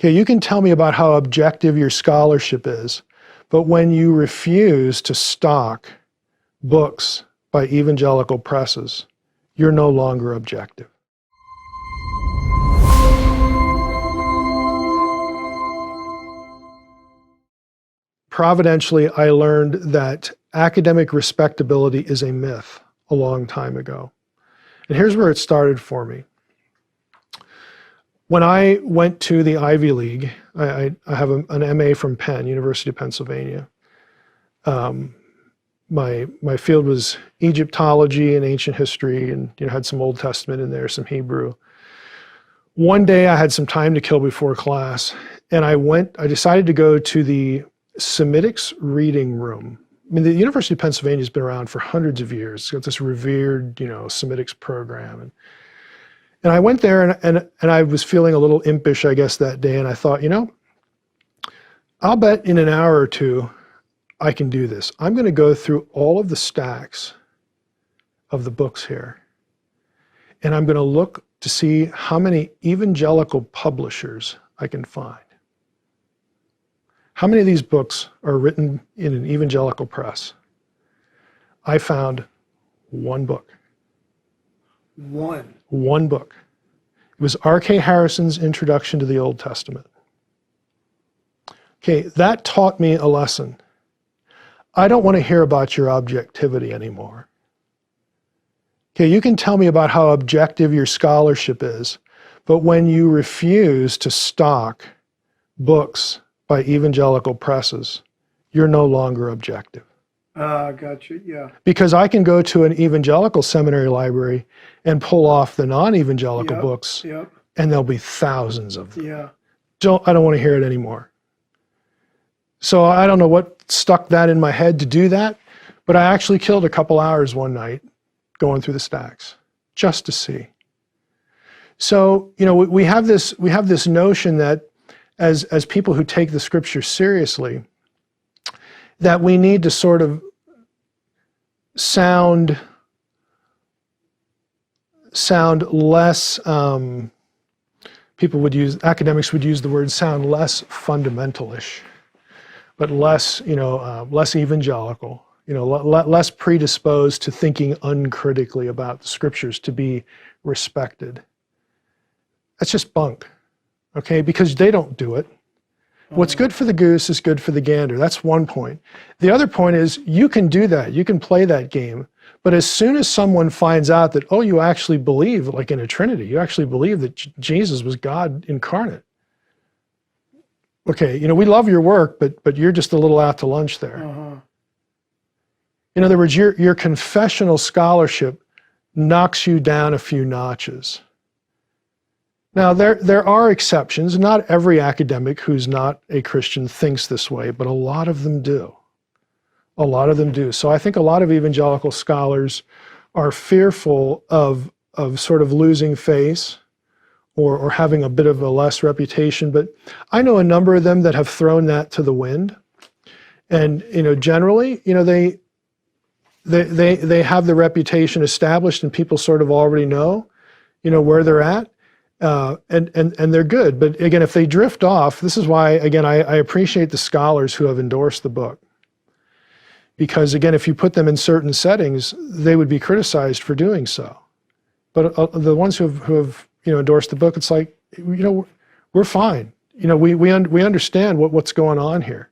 Okay, you can tell me about how objective your scholarship is, but when you refuse to stock books by evangelical presses, you're no longer objective. Providentially, I learned that academic respectability is a myth a long time ago. And here's where it started for me. When I went to the Ivy League, I have an MA from Penn, University of Pennsylvania. My field was Egyptology and ancient history, and had some Old Testament in there, some Hebrew. One day I had some time to kill before class, and I decided to go to the Semitics reading room. I mean, the University of Pennsylvania has been around for hundreds of years. It's got this revered, Semitics program. And I went there, and I was feeling a little impish, I guess, that day. And I thought, I'll bet in an hour or two, I can do this. I'm going to go through all of the stacks of the books here. And I'm going to look to see how many evangelical publishers I can find. How many of these books are written in an evangelical press? I found one book. One book. It was R.K. Harrison's Introduction to the Old Testament. Okay, that taught me a lesson. I don't want to hear about your objectivity anymore. Okay, you can tell me about how objective your scholarship is, but when you refuse to stock books by evangelical presses, you're no longer objective. Gotcha, yeah. Because I can go to an evangelical seminary library and pull off the non-evangelical books, and there'll be thousands of them. Yeah. I don't want to hear it anymore. So I don't know what stuck that in my head to do that, but I actually killed a couple hours one night going through the stacks just to see. So, we have this notion that as people who take the scripture seriously, that we need to sort of sound less, academics would use the word sound less fundamentalish, but less, less evangelical, less predisposed to thinking uncritically about the scriptures to be respected. That's just bunk, okay? Because they don't do it. What's good for the goose is good for the gander. That's one point. The other point is you can do that. You can play that game. But as soon as someone finds out that, oh, you actually believe, like in a Trinity, you actually believe that Jesus was God incarnate. Okay, we love your work, but you're just a little out to lunch there. In other words, your confessional scholarship knocks you down a few notches. Now, there are exceptions. Not every academic who's not a Christian thinks this way, but a lot of them do. A lot of them do. So I think a lot of evangelical scholars are fearful of sort of losing face or having a bit of a less reputation. But I know a number of them that have thrown that to the wind. And, generally, they have the reputation established and people sort of already know, where they're at. And they're good. But again, if they drift off, this is why, again, I appreciate the scholars who have endorsed the book. Because again, if you put them in certain settings, they would be criticized for doing so. But the ones who have endorsed the book, it's like, we're fine. We understand what's going on here.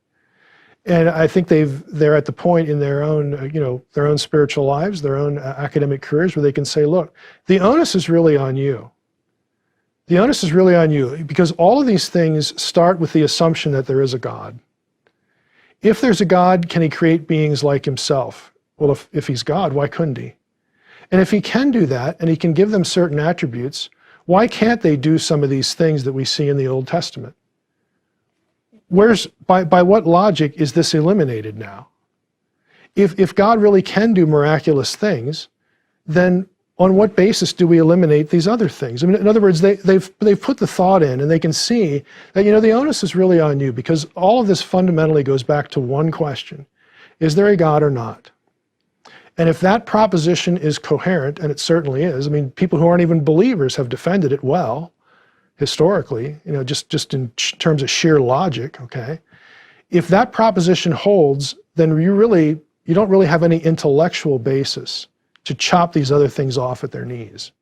And I think they're at the point in their own spiritual lives, their own academic careers, where they can say, look, the onus is really on you. The onus is really on you, because all of these things start with the assumption that there is a God. If there's a God, can he create beings like himself? Well, if he's God, why couldn't he? And if he can do that, and he can give them certain attributes, why can't they do some of these things that we see in the Old Testament? By what logic is this eliminated now? If God really can do miraculous things, then on what basis do we eliminate these other things? I mean, in other words, they've put the thought in, and they can see that, the onus is really on you, because all of this fundamentally goes back to one question. Is there a God or not? And if that proposition is coherent, and it certainly is, I mean, people who aren't even believers have defended it well, historically, just in terms of sheer logic, okay? If that proposition holds, then you don't really have any intellectual basis to chop these other things off at their knees.